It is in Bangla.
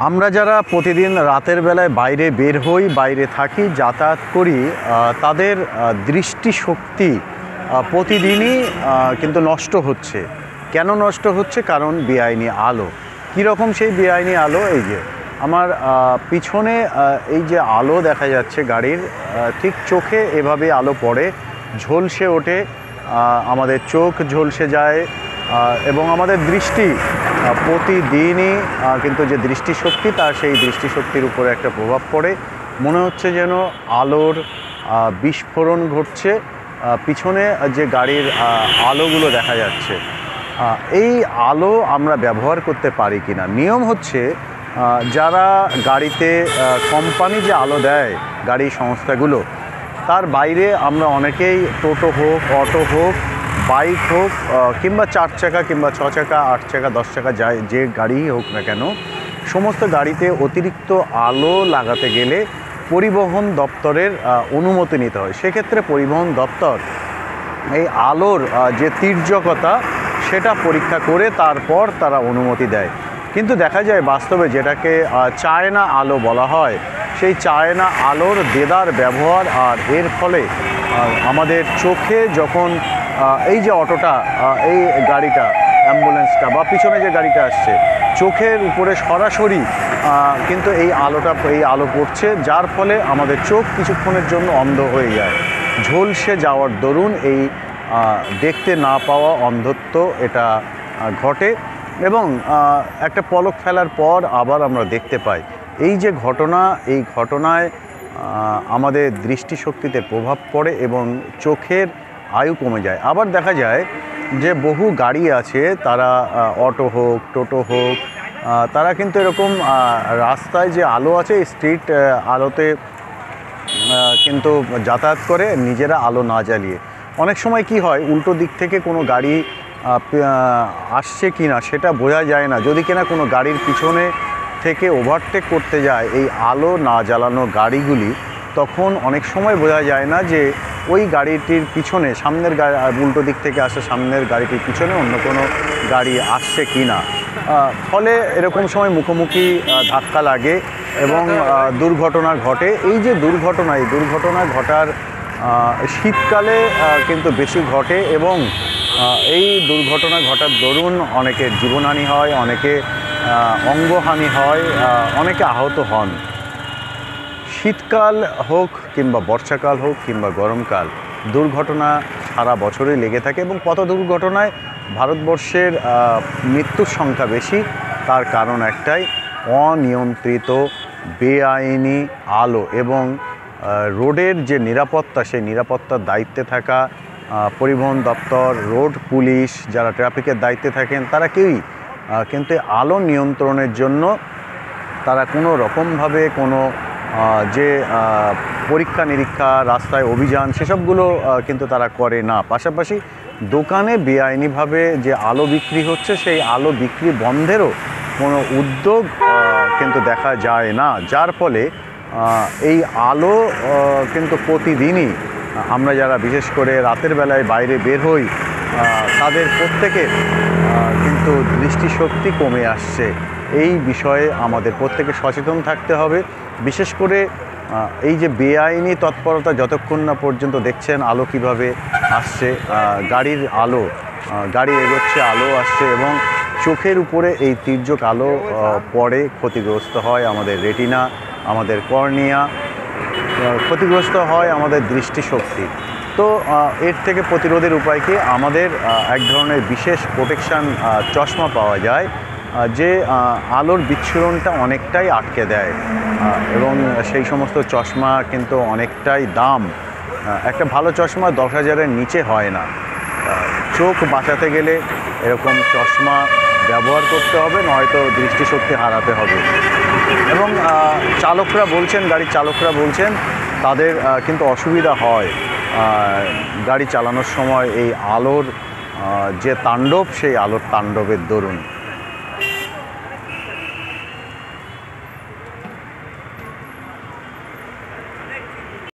আমরা যারা প্রতিদিন রাতের বেলায় বাইরে বের হই, বাইরে থাকি, যাতায়াত করি, তাদের দৃষ্টিশক্তি প্রতিদিনই কিন্তু নষ্ট হচ্ছে। কেন নষ্ট হচ্ছে? কারণ বেআইনি আলো। কীরকম সেই বেআইনি আলো? এই যে আমার পিছনে এই যে আলো দেখা যাচ্ছে গাড়ির, ঠিক চোখে এভাবে আলো পড়ে, ঝলসে ওঠে, আমাদের চোখ ঝলসে যায় এবং আমাদের দৃষ্টি প্রতিদিনই কিন্তু যে দৃষ্টিশক্তি, তার সেই দৃষ্টিশক্তির উপরে একটা প্রভাব পড়ে। মনে হচ্ছে যেন আলোর বিস্ফোরণ ঘটছে। পিছনে যে গাড়ির আলোগুলো দেখা যাচ্ছে, এই আলো আমরা ব্যবহার করতে পারি কি না। নিয়ম হচ্ছে, যারা গাড়িতে কোম্পানি যে আলো দেয়, গাড়ি সংস্থাগুলো, তার বাইরে আমরা অনেকেই টোটো হোক, অটো হোক, বাইক হোক, কিংবা 4 চাকা কিংবা 6 চাকা, 8 চাকা, 10 চাকা, যায় যে গাড়িই হোক না কেন, সমস্ত গাড়িতে অতিরিক্ত আলো লাগাতে গেলে পরিবহন দপ্তরের অনুমতি নিতে হয়। সেক্ষেত্রে পরিবহন দপ্তর এই আলোর যে তির্যকতা, সেটা পরীক্ষা করে তারপর তারা অনুমতি দেয়। কিন্তু দেখা যায় বাস্তবে যেটাকে চায়না আলো বলা হয়, সেই চায়না আলোর দেদার ব্যবহার, আর এর ফলে আমাদের চোখে যখন এই যে অটোটা, এই গাড়িটা, অ্যাম্বুলেন্সটা বা পিছনে যে গাড়িটা আসছে, চোখের উপরে সরাসরি কিন্তু এই আলো পড়ছে, যার ফলে আমাদের চোখ কিছুক্ষণের জন্য অন্ধ হয়ে যায়। ঝলসে যাওয়ার দরুন এই দেখতে না পাওয়া অন্ধত্ব এটা ঘটে এবং একটা পলক ফেলার পর আবার আমরা দেখতে পাই। এই যে ঘটনা, এই ঘটনায় আমাদের দৃষ্টিশক্তিতে প্রভাব পড়ে এবং চোখের আয়ু কমে যায়। আবার দেখা যায় যে বহু গাড়ি আছে, তারা অটো হোক, টোটো হোক, তারা কিন্তু এরকম রাস্তায় যে আলো আছে, স্ট্রিট আলোতে কিন্তু যাতায়াত করে, নিজেরা আলো না জ্বালিয়ে। অনেক সময় কি হয়, উল্টো দিক থেকে কোনো গাড়ি আসছে কি না সেটা বোঝা যায় না। যদি কিনা কোনো গাড়ির পিছনে থেকে ওভারটেক করতে যায় এই আলো না জ্বালানো গাড়িগুলি, তখন অনেক সময় বোঝা যায় না যে ওই গাড়িটির পিছনে, সামনের উল্টো দিক থেকে আসে সামনের গাড়িটির পিছনে অন্য কোনো গাড়ি আসছে কি না। ফলে এরকম সময় মুখোমুখি ধাক্কা লাগে এবং দুর্ঘটনা ঘটে। এই যে দুর্ঘটনা ঘটার শীতকালে কিন্তু বেশি ঘটে এবং এই দুর্ঘটনা ঘটার দরুন অনেকের জীবনহানি হয়, অনেকে অঙ্গহানি হয়, অনেকে আহত হন। শীতকাল হোক কিংবা বর্ষাকাল হোক কিংবা গরমকাল, দুর্ঘটনা সারা বছরই লেগে থাকে এবং পথ দুর্ঘটনায় ভারতবর্ষের মৃত্যুর সংখ্যা বেশি। তার কারণ একটাই, অনিয়ন্ত্রিত বেআইনি আলো এবং রোডের যে নিরাপত্তা, সেই নিরাপত্তার দায়িত্বে থাকা পরিবহন দপ্তর, রোড পুলিশ, যারা ট্রাফিকের দায়িত্বে থাকেন, তারা কেউই কিন্তু আলো নিয়ন্ত্রণের জন্য তারা কোনো রকমভাবে কোনো যে পরীক্ষা নিরীক্ষা, রাস্তায় অভিযান, সেসবগুলো কিন্তু তারা করে না। পাশাপাশি দোকানে বেআইনিভাবে যে আলো বিক্রি হচ্ছে, সেই আলো বিক্রি বন্ধেরও কোনো উদ্যোগ কিন্তু দেখা যায় না। যার ফলে এই আলো কিন্তু প্রতিদিনই আমরা যারা বিশেষ করে রাতের বেলায় বাইরে বের হই, তাদের প্রত্যেকের কিন্তু দৃষ্টিশক্তি কমে আসছে। এই বিষয়ে আমাদের প্রত্যেকে সচেতন থাকতে হবে। বিশেষ করে এই যে বেআইনি তৎপরতা, যতক্ষণ না পর্যন্ত দেখছেন আলো কিভাবে আসছে, গাড়ির আলো, গাড়ি এগোচ্ছে, আলো আসছে এবং চোখের উপরে এই তির্যক আলো পড়ে, ক্ষতিগ্রস্ত হয় আমাদের রেটিনা, আমাদের কর্নিয়া, ক্ষতিগ্রস্ত হয় আমাদের দৃষ্টিশক্তি। তো এর থেকে প্রতিরোধের উপায় কি? আমাদের এক ধরনের বিশেষ প্রোটেকশান চশমা পাওয়া যায়, যে আলোর বিচ্ছুরণটা অনেকটাই আটকে দেয় এবং সেই সমস্ত চশমা কিন্তু অনেকটাই দাম। একটা ভালো চশমা 10,000-এর নিচে হয় না। চোখ বাঁচাতে গেলে এরকম চশমা ব্যবহার করতে হবে, নয়তো দৃষ্টিশক্তি হারাতে হবে। এবং চালকরা বলছেন, গাড়ির চালকরা বলছেন, তাদের কিন্তু অসুবিধা হয় গাড়ি চালানোর সময় এই আলোর যে তাণ্ডব, সেই আলোর তাণ্ডবের দরুন।